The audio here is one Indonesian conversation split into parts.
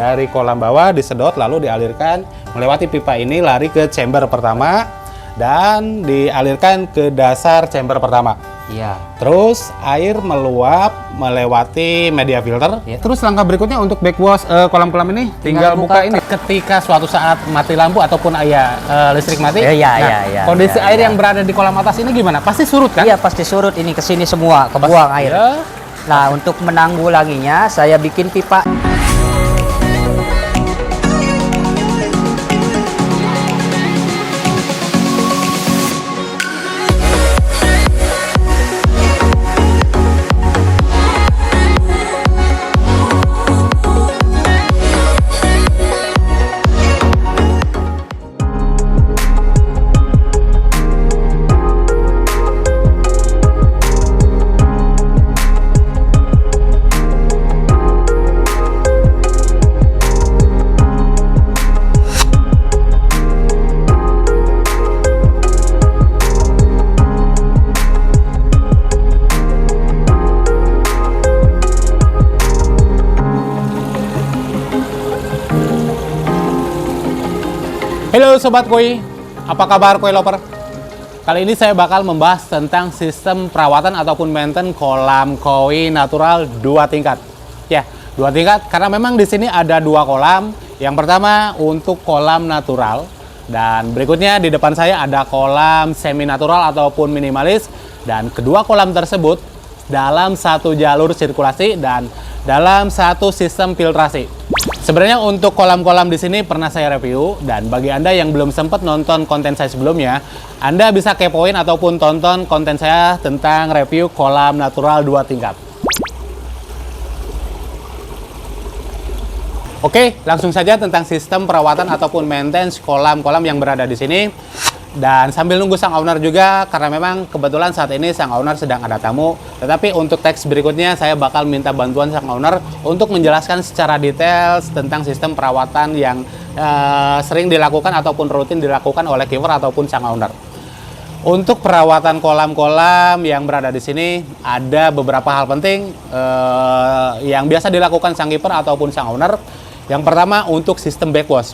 dari kolam bawah disedot lalu dialirkan melewati pipa ini lari ke chamber pertama dan dialirkan ke dasar chamber pertama. Iya. Terus air meluap melewati media filter. Ya. Terus langkah berikutnya untuk backwash kolam-kolam ini tinggal buka ini. Ketika suatu saat mati lampu ataupun listrik mati, kondisi air yang berada di kolam atas ini gimana? Pasti surut kan? Iya, pasti surut, ini ke sini semua, kebuang air. Ya. Nah, untuk menanggulanginya saya bikin pipa. Halo Sobat Koi, apa kabar Koi Lover? Kali ini saya bakal membahas tentang sistem perawatan ataupun maintenance kolam koi natural 2 tingkat. Ya, 2 tingkat karena memang di sini ada 2 kolam. Yang pertama untuk kolam natural dan berikutnya di depan saya ada kolam semi natural ataupun minimalis, dan kedua kolam tersebut dalam satu jalur sirkulasi dan dalam satu sistem filtrasi. Sebenarnya untuk kolam-kolam di sini pernah saya review, dan bagi Anda yang belum sempat nonton konten saya sebelumnya, Anda bisa kepoin ataupun tonton konten saya tentang review kolam natural 2 tingkat. Oke, langsung saja tentang sistem perawatan ataupun maintenance kolam-kolam yang berada di sini. Dan sambil nunggu sang owner juga, karena memang kebetulan saat ini sang owner sedang ada tamu. Tetapi untuk teks berikutnya saya bakal minta bantuan sang owner untuk menjelaskan secara detail tentang sistem perawatan yang sering dilakukan ataupun rutin dilakukan oleh keeper ataupun sang owner. Untuk perawatan kolam-kolam yang berada di sini ada beberapa hal penting yang biasa dilakukan sang keeper ataupun sang owner. Yang pertama untuk sistem backwash.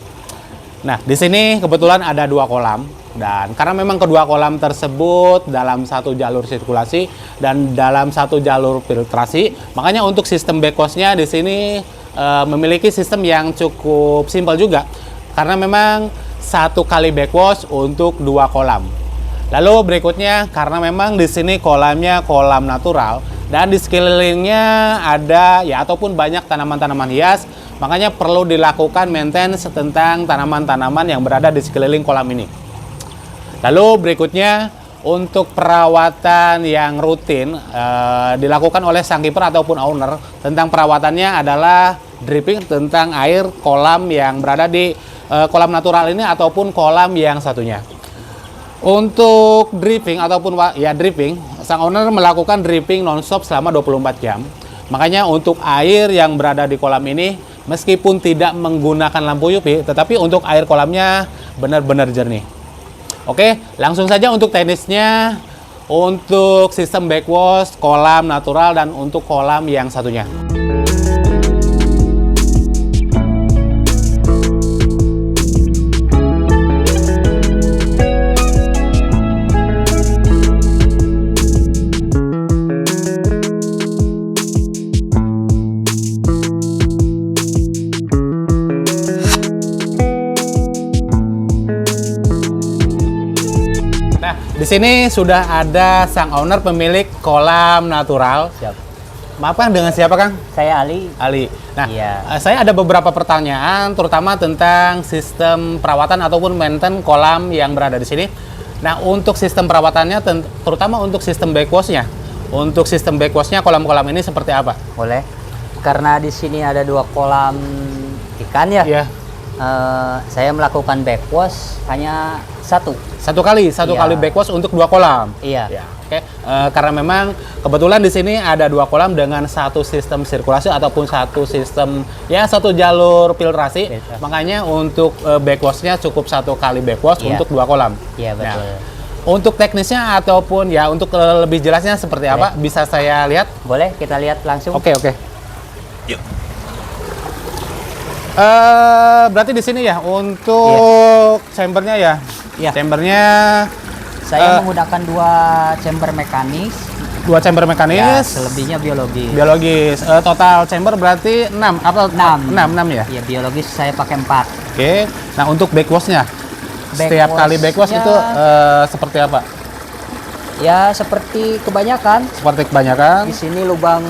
Nah, di sini kebetulan ada 2 kolam. Dan karena memang kedua kolam tersebut dalam satu jalur sirkulasi dan dalam satu jalur filtrasi, makanya untuk sistem backwashnya di sini memiliki sistem yang cukup simpel juga. Karena memang 1 kali backwash untuk 2 kolam. Lalu berikutnya karena memang di sini kolamnya kolam natural dan di sekelilingnya ada ya ataupun banyak tanaman-tanaman hias, makanya perlu dilakukan maintenance tentang tanaman-tanaman yang berada di sekeliling kolam ini. Lalu berikutnya untuk perawatan yang rutin dilakukan oleh sang keeper ataupun owner, tentang perawatannya adalah dripping tentang air kolam yang berada di kolam natural ini ataupun kolam yang satunya. Untuk dripping ataupun dripping, sang owner melakukan dripping non-stop selama 24 jam. Makanya untuk air yang berada di kolam ini meskipun tidak menggunakan lampu UV, tetapi untuk air kolamnya benar-benar jernih. Oke, langsung saja untuk teknisnya, untuk sistem backwash, kolam natural, dan untuk kolam yang satunya. Di sini sudah ada sang owner pemilik kolam natural. Siap. Maaf Kang, dengan siapa Kang? Saya Ali. Ali. Nah, iya. Saya ada beberapa pertanyaan, terutama tentang sistem perawatan ataupun maintenance kolam yang berada di sini. Nah, untuk sistem perawatannya, terutama untuk sistem backwashnya. Untuk sistem backwashnya kolam-kolam ini seperti apa? Boleh. Karena di sini ada 2 kolam ikan ya. Iya. Saya melakukan backwash hanya 1 kali backwash untuk 2 kolam. Iya. Ya, oke. Karena memang kebetulan di sini ada 2 kolam dengan satu sistem sirkulasi ataupun satu sistem satu jalur filtrasi. Makanya untuk backwashnya cukup 1 kali backwash untuk 2 kolam. Iya, betul. Nah, untuk teknisnya ataupun untuk lebih jelasnya seperti apa, bisa saya lihat? Boleh, kita lihat langsung. Oke. Yuk. Berarti di sini ya untuk chambernya ya. Iya. Chambernya Saya menggunakan 2 chamber mekanis. 2 chamber Ya, mekanis. selebihnya biologis. Biologis. Total chamber berarti 6 apa? 6 ya. Ya, biologis saya pakai 4. Oke. Nah, untuk backwash-nya. Setiap kali backwash itu seperti apa? Ya, seperti kebanyakan. Seperti kebanyakan. Di sini lubang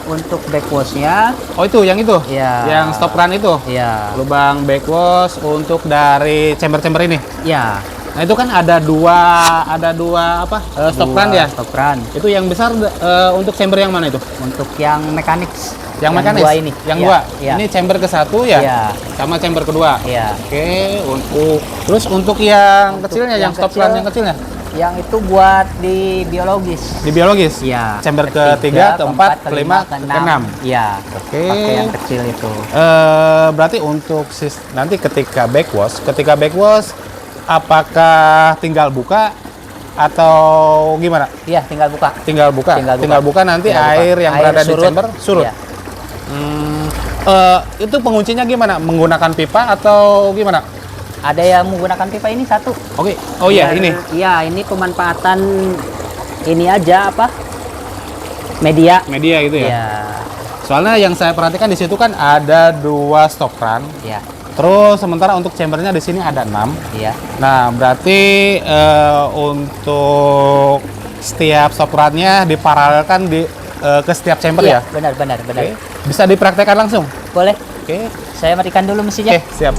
untuk backwash-nya. Oh, itu yang itu. Ya. Yang stop run itu. Ya. Lubang backwash untuk dari chamber-chamber ini. Ya. Nah, itu kan ada dua apa? Stop run ya. Stop run. Itu yang besar untuk chamber yang mana itu? Untuk yang mekanik. Yang mekanis. 2 ini. Yang Ya, 2. ya. Ini chamber ke-1 ya? Ya. Sama chamber kedua. Ya. Oke, terus untuk yang Untuk kecilnya, yang yang stop kecil, run yang kecilnya? Yang itu buat di biologis. Di biologis? Ya. Chamber ke-3, ke-4, ke-5, ke-6. Ya. Oke. Pakai yang kecil itu. Berarti untuk nanti ketika backwash, apakah tinggal buka atau gimana? Iya, tinggal buka. Tinggal buka. Tinggal buka nanti Tinggal buka. air yang Air berada di surut. chamber surut. Iya. Itu penguncinya gimana? Menggunakan pipa atau gimana? Ada yang menggunakan pipa ini 1. Oke. Oh iya, ini. Iya, ini pemanfaatan ini aja apa? Media. Media gitu ya. Iya. Soalnya yang saya perhatikan di situ kan ada 2 stop run. Iya. Terus sementara untuk chambernya di sini ada 6. Iya. Nah, berarti untuk setiap stop run-nya diparalelkan ke setiap chamber Iya, ya? benar. Oke. Bisa dipraktekkan langsung? Boleh. Oke. Saya matikan dulu mesinnya. Oke, siap.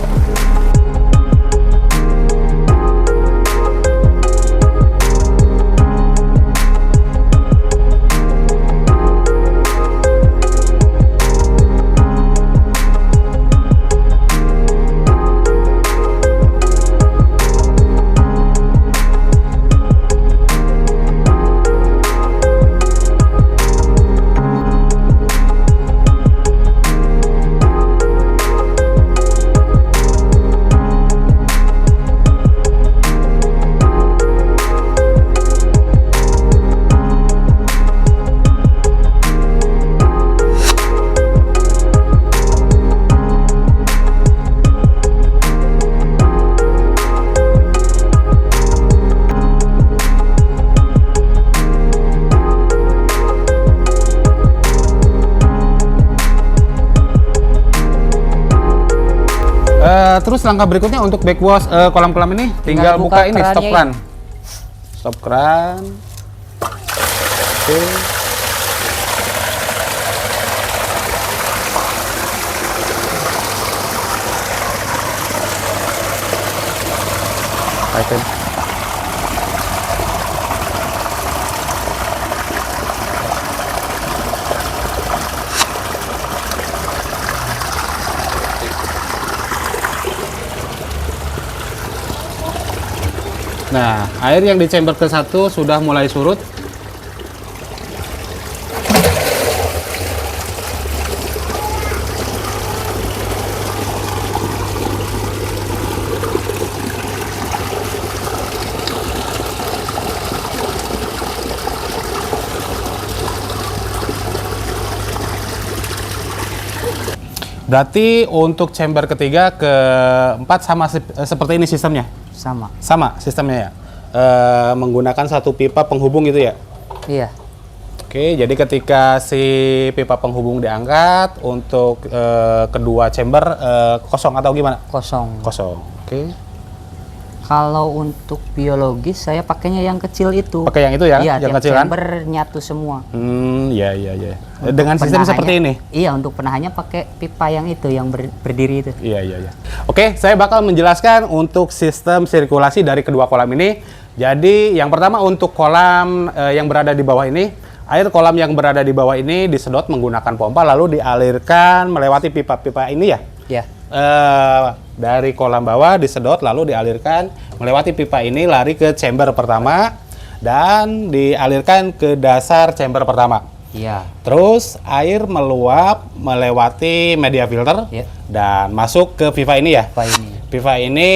Terus langkah berikutnya untuk backwash kolam-kolam ini tinggal buka ini stop kerannya run. Stop run. Oke. Tighten. Nah, air yang di chamber ke-1 sudah mulai surut. Berarti untuk chamber ketiga, keempat sama seperti ini sistemnya? Sama. Sama sistemnya ya? Menggunakan satu pipa penghubung gitu ya? Iya. Oke, jadi ketika si pipa penghubung diangkat, untuk kedua chamber kosong atau gimana? Kosong. Kosong, oke. Kalau untuk biologis saya pakainya yang kecil itu. Pakai yang itu ya? Iya, yang tiap kecil kan? chamber nyatu semua. Iya, iya, iya. Untuk Dengan sistem seperti ini? Iya, untuk penahannya pakai pipa yang itu, yang berdiri itu. Iya, iya, iya. Oke, saya bakal menjelaskan untuk sistem sirkulasi dari kedua kolam ini. Jadi, yang pertama untuk kolam yang berada di bawah ini, air kolam yang berada di bawah ini disedot menggunakan pompa, lalu dialirkan melewati pipa-pipa ini ya? Iya. Dari kolam bawah disedot, lalu dialirkan melewati pipa ini, lari ke chamber pertama, dan dialirkan ke dasar chamber pertama. Iya. Terus air meluap melewati media filter Iya. dan masuk ke pipa ini ya. Pipa ini. Pipa ini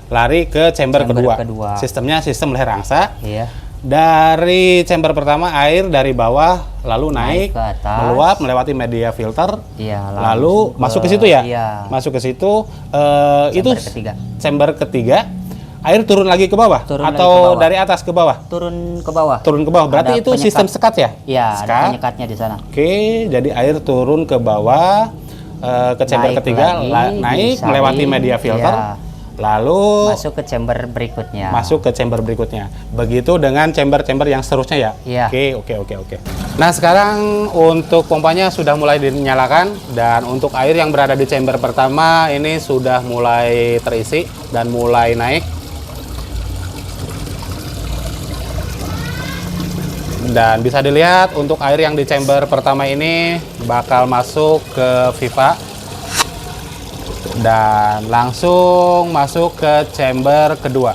lari ke chamber kedua. kedua. Sistemnya sistem leher angsa. Iya. dari chamber pertama air dari bawah lalu naik ke atas, meluap melewati media filter, iya, lalu masuk ke situ ya, iya, masuk ke situ. Itu ketiga. chamber ketiga, air turun lagi ke bawah Turun lagi atau ke bawah. dari atas ke bawah? Turun ke bawah. Turun ke bawah. Berarti Ada itu penyekat. sistem sekat ya? Iya, ada Sekat. penyekatnya di sana. Oke, jadi air turun ke bawah ke chamber Naik ketiga, lagi, naik disaring, melewati media filter, iya. lalu Masuk ke chamber berikutnya. masuk ke chamber berikutnya. Begitu dengan chamber-chamber yang seterusnya ya? Iya. Oke. Nah, sekarang untuk pompanya sudah mulai dinyalakan dan untuk air yang berada di chamber pertama ini sudah mulai terisi dan mulai naik. Dan bisa dilihat untuk air yang di chamber pertama ini bakal masuk ke pipa dan langsung masuk ke chamber kedua.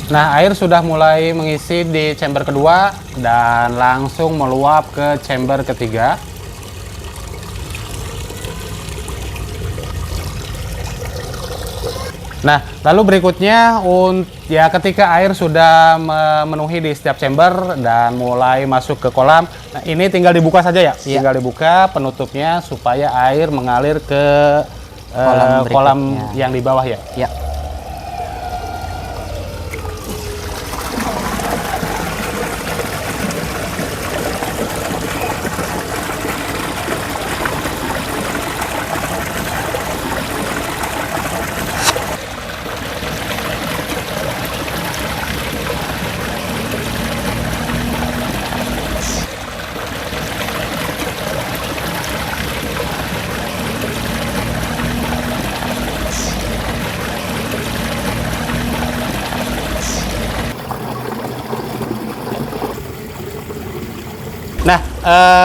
Nah, air sudah mulai mengisi di chamber kedua dan langsung meluap ke chamber ketiga. Nah, lalu berikutnya ya ketika air sudah memenuhi di setiap chamber dan mulai masuk ke kolam, nah ini tinggal dibuka saja ya. Iya. Tinggal dibuka penutupnya supaya air mengalir ke kolam berikutnya. yang di bawah ya. Ya. Nah,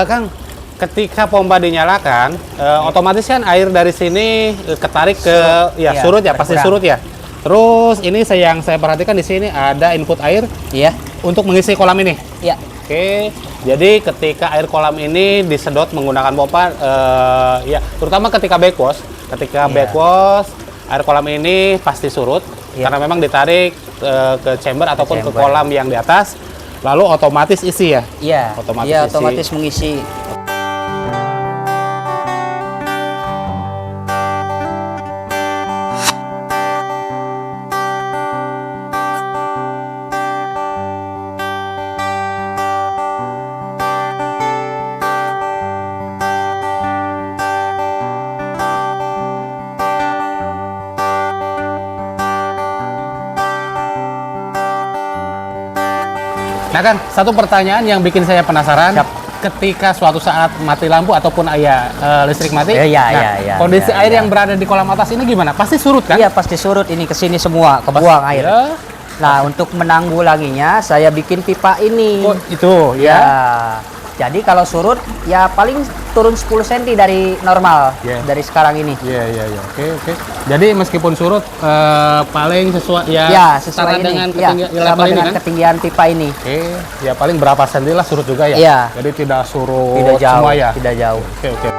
Kang, ketika pompa dinyalakan, otomatis kan air dari sini ketarik ke Iya, surut ya, pasti berkurang. surut ya. Terus ini yang saya perhatikan di sini ada input air Iya. untuk mengisi kolam ini. Iya. Oke, jadi ketika air kolam ini disedot menggunakan pompa, ya terutama ketika backwash, Iya. air kolam ini pasti surut Iya. karena memang ditarik ke chamber ataupun ke chamber. kolam yang di atas, lalu otomatis isi ya. Iya. Otomatis Iya, isi. otomatis mengisi. Nah kan, satu pertanyaan yang bikin saya penasaran, Siap. ketika suatu saat mati lampu ataupun listrik mati, Iya, kondisi iya, air iya. yang berada di kolam atas ini gimana? Pasti surut kan? Iya, pasti surut ini ke sini semua, kebuang air. Ya. Nah, untuk menanggulanginya saya bikin pipa ini. Oh, itu Ya. ya. Jadi kalau surut ya paling turun 10 cm dari normal Iya. dari sekarang ini. Iya. Oke. Jadi meskipun surut paling sesuai ya, Ya, setara sesuai ini. dengan Ya, ketinggian sama level ini dengan kan? ketinggian pipa ini. Oke, ya paling berapa senti lah surut juga ya. Iya. Jadi tidak surut Tidak jauh, semua ya. tidak jauh. Oke.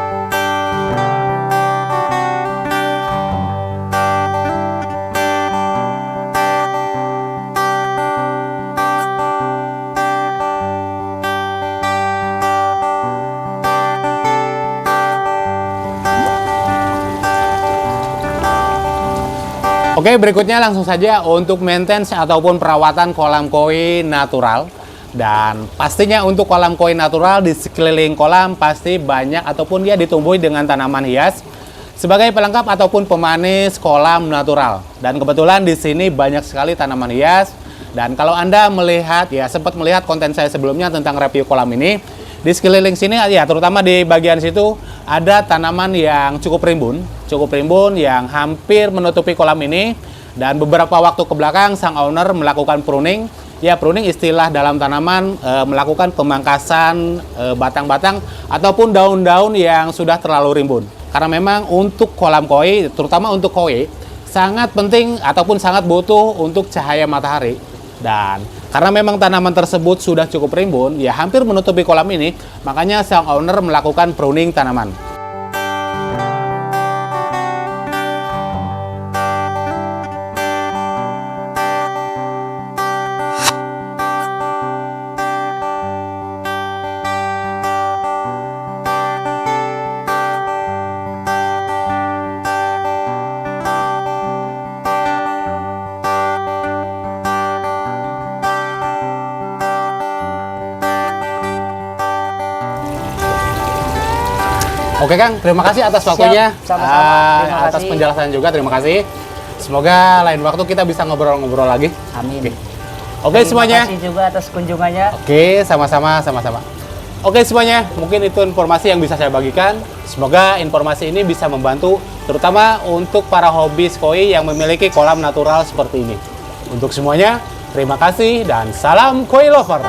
Oke, berikutnya langsung saja untuk maintenance ataupun perawatan kolam koi natural. Dan pastinya untuk kolam koi natural di sekeliling kolam pasti banyak ataupun dia ditumbuhi dengan tanaman hias sebagai pelengkap ataupun pemanis kolam natural. Dan kebetulan di sini banyak sekali tanaman hias. Dan kalau Anda melihat, ya sempat melihat konten saya sebelumnya tentang review kolam ini, di sekeliling sini ya terutama di bagian situ ada tanaman yang cukup rimbun yang hampir menutupi kolam ini. Dan beberapa waktu ke belakang sang owner melakukan pruning. Ya, pruning istilah dalam tanaman, melakukan pemangkasan batang-batang ataupun daun-daun yang sudah terlalu rimbun. Karena memang untuk kolam koi, terutama untuk koi, sangat penting ataupun sangat butuh untuk cahaya matahari. Dan Karena memang tanaman tersebut sudah cukup rimbun, ya hampir menutupi kolam ini, makanya sang owner melakukan pruning tanaman. Oke Kang, terima kasih atas waktunya. Sama-sama. Terima Atas kasih. penjelasan juga, terima kasih. Semoga lain waktu kita bisa ngobrol-ngobrol lagi. Amin. Oke semuanya. Terima kasih juga atas kunjungannya. Oke, sama-sama. Oke semuanya, mungkin itu informasi yang bisa saya bagikan. Semoga informasi ini bisa membantu, terutama untuk para hobis koi yang memiliki kolam natural seperti ini. Untuk semuanya, terima kasih dan salam koi lover.